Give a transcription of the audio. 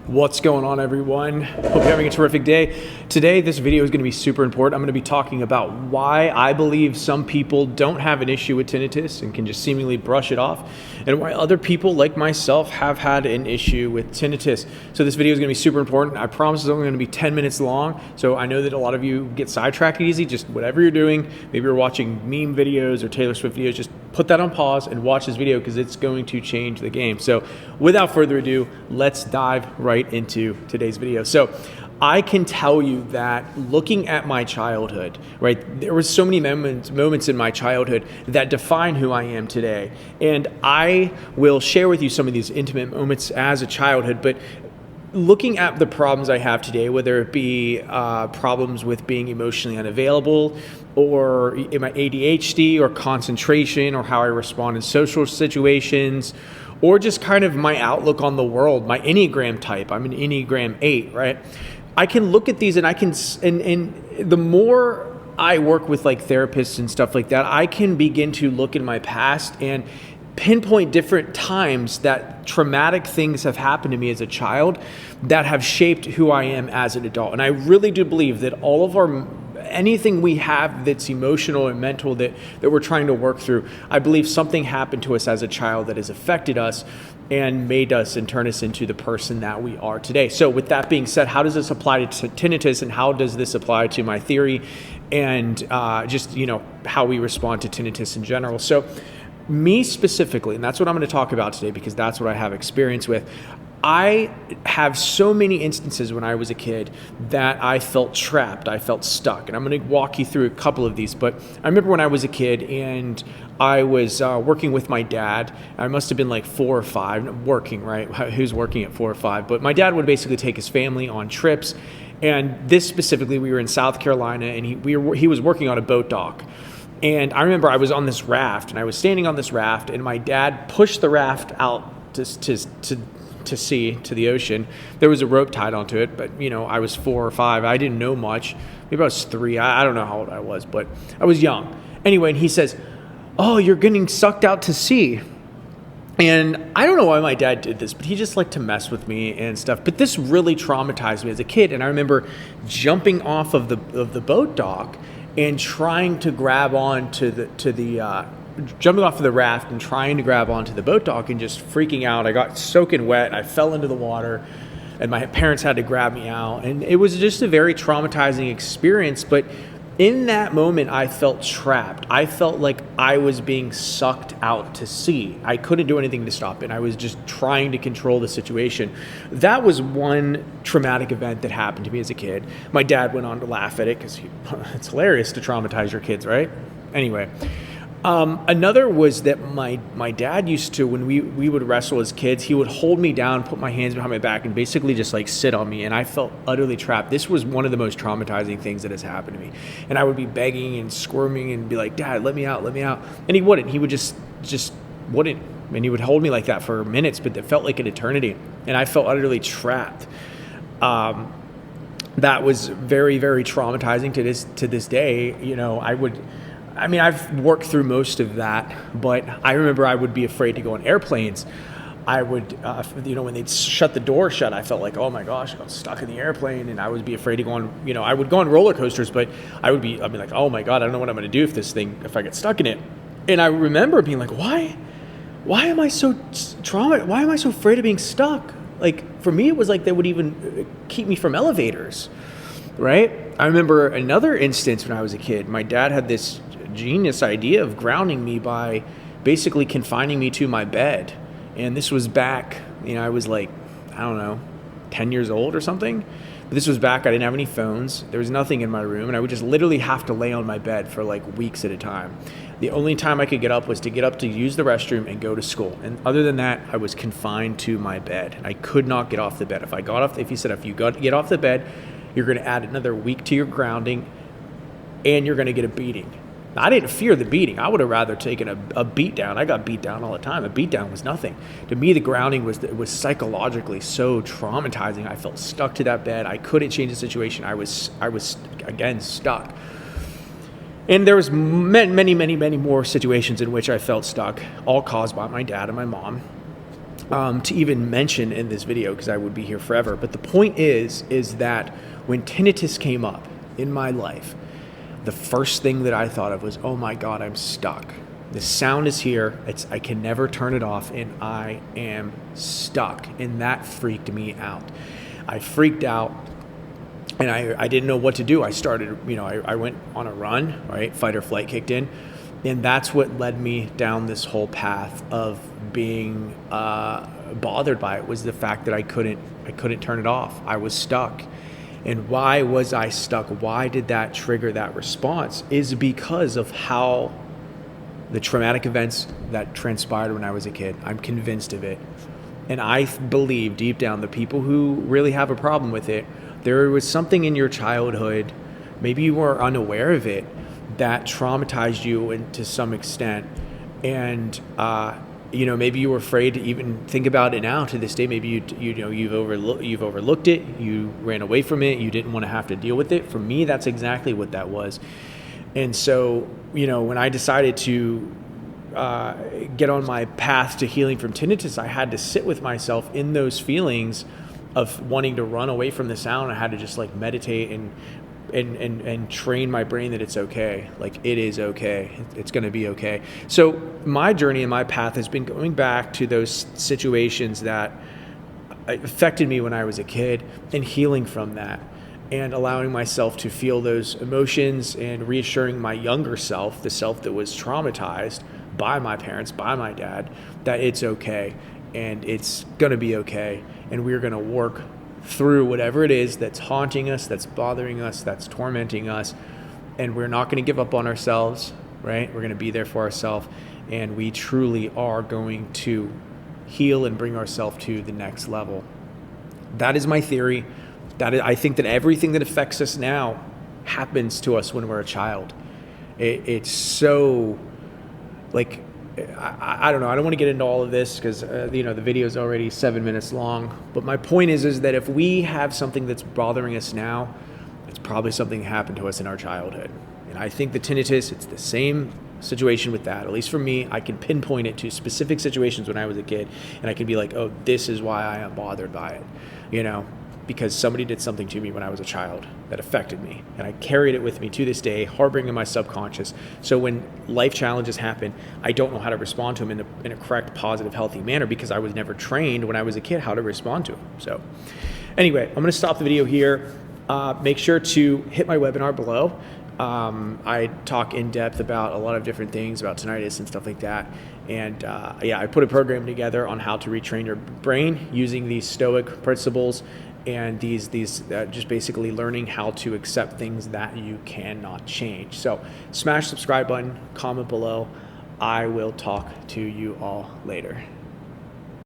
What's going on, everyone? Hope you're having a terrific day. Today, this video is going to be super important. I'm going to be talking about why I believe some people don't have an issue with tinnitus and can just seemingly brush it off, and why other people like myself have had an issue with tinnitus. So this video is going to be super important. I promise it's only going to be 10 minutes long. So I know that a lot of you get sidetracked easy. Just whatever you're doing, maybe you're watching meme videos or Taylor Swift videos, just put that on pause and watch this video because it's going to change the game. So without further ado, let's dive right into today's video. So I can tell you that looking at my childhood, right, there were so many moments in my childhood that define who I am today. And I will share with you some of these intimate moments as a childhood, but looking at the problems I have today, whether it be problems with being emotionally unavailable, or my ADHD, or concentration, or how I respond in social situations, or just kind of my outlook on the world, my Enneagram type. I'm an Enneagram 8, right? I can look at these and I can, and the more I work with like therapists and stuff like that, I can begin to look in my past and pinpoint different times that traumatic things have happened to me as a child that have shaped who I am as an adult. And I really do believe that all of anything we have that's emotional and mental that we're trying to work through, I believe something happened to us as a child that has affected us and made us and turned us into the person that we are today. So with that being said, how does this apply to tinnitus, and how does this apply to my theory and just, how we respond to tinnitus in general? So me specifically, and that's what I'm going to talk about today because that's what I have experience with. I have so many instances when I was a kid that I felt trapped, I felt stuck, and I'm going to walk you through a couple of these. But I remember when I was a kid and I was working with my dad. I must have been like 4 or 5, working, right? Who's working at 4 or 5? But my dad would basically take his family on trips, and this specifically, we were in South Carolina, and he was working on a boat dock. And I remember I was on this raft, and I was standing on this raft, and my dad pushed the raft out to sea, to the ocean. There was a rope tied onto it, but I was 4 or 5. I didn't know much. Maybe I was 3. I don't know how old I was, but I was young. Anyway, and he says, "Oh, you're getting sucked out to sea." And I don't know why my dad did this, but he just liked to mess with me and stuff. But this really traumatized me as a kid. And I remember jumping off of the boat dock and trying to grab on jumping off of the raft and trying to grab onto the boat dock and just freaking out. I got soaking wet. I fell into the water, and my parents had to grab me out. And it was just a very traumatizing experience. But in that moment, I felt trapped. I felt like I was being sucked out to sea. I couldn't do anything to stop it. I was just trying to control the situation. That was one traumatic event that happened to me as a kid. My dad went on to laugh at it because it's hilarious to traumatize your kids, right? Anyway. Another was that my dad used to, when we would wrestle as kids, he would hold me down, put my hands behind my back, and basically just like sit on me, and I felt utterly trapped. This was one of the most traumatizing things that has happened to me. And I would be begging and squirming and be like, "Dad, let me out, let me out." And he wouldn't. He would just wouldn't. And he would hold me like that for minutes, but it felt like an eternity. And I felt utterly trapped. That was very, very traumatizing to this day. I've worked through most of that, but I remember I would be afraid to go on airplanes. I would, when they'd shut the door shut, I felt like, oh my gosh, I got stuck in the airplane, and I would be afraid to go on, I would go on roller coasters, but I'd be like, oh my God, I don't know what I'm going to do if I get stuck in it. And I remember being like, why am I so why am I so afraid of being stuck? Like, for me, it was like they would even keep me from elevators, right? I remember another instance when I was a kid. My dad had this genius idea of grounding me by basically confining me to my bed. And this was back, I was like, I don't know, 10 years old or something. But this was back, I didn't have any phones. There was nothing in my room. And I would just literally have to lay on my bed for like weeks at a time. The only time I could get up was to get up to use the restroom and go to school. And other than that, I was confined to my bed. I could not get off the bed. If you get off the bed, you're going to add another week to your grounding, and you're going to get a beating. I didn't fear the beating. I would have rather taken a beat down. I got beat down all the time. A beat down was nothing. To me, the grounding was psychologically so traumatizing. I felt stuck to that bed. I couldn't change the situation. I was again stuck. And there was many more situations in which I felt stuck, all caused by my dad and my mom. to even mention in this video because I would be here forever. But the point is that when tinnitus came up in my life, the first thing that I thought of was, oh my God, I'm stuck. The sound is here. I can never turn it off, and I am stuck. And that freaked me out. I freaked out, and I didn't know what to do. I started, I went on a run, right? Fight or flight kicked in. And that's what led me down this whole path of being bothered by it, was the fact that I couldn't turn it off. I was stuck. And why was I stuck? Why did that trigger that response? Is because of how the traumatic events that transpired when I was a kid. I'm convinced of it. And I believe deep down the people who really have a problem with it, there was something in your childhood, maybe you were unaware of it, that traumatized you to some extent. And maybe you were afraid to even think about it now to this day. Maybe you've overlooked it, you ran away from it, you didn't want to have to deal with it. For me, that's exactly what that was. And so, when I decided to get on my path to healing from tinnitus, I had to sit with myself in those feelings of wanting to run away from the sound. I had to just meditate and train my brain that it's okay. It is okay. It's going to be okay. So my journey and my path has been going back to those situations that affected me when I was a kid and healing from that, and allowing myself to feel those emotions and reassuring my younger self, the self that was traumatized by my parents, by my dad, that it's okay and it's going to be okay. And we're going to work through whatever it is that's haunting us, that's bothering us, that's tormenting us. And we're not going to give up on ourselves, right? We're going to be there for ourselves. And we truly are going to heal and bring ourselves to the next level. That is my theory. I think that everything that affects us now happens to us when we're a child. It's so, I don't know. I don't want to get into all of this because, the video is already 7 minutes long. But my point is that if we have something that's bothering us now, it's probably something that happened to us in our childhood. And I think the tinnitus, it's the same situation with that. At least for me, I can pinpoint it to specific situations when I was a kid. And I can be like, oh, this is why I am bothered by it, because somebody did something to me when I was a child that affected me. And I carried it with me to this day, harboring in my subconscious. So when life challenges happen, I don't know how to respond to them in a correct, positive, healthy manner because I was never trained when I was a kid how to respond to them. So anyway, I'm gonna stop the video here. Make sure to hit my webinar below. I talk in depth about a lot of different things about tinnitus and stuff like that. And I put a program together on how to retrain your brain using these Stoic principles and these just basically learning how to accept things that you cannot change. So smash the subscribe button, comment below. I will talk to you all later.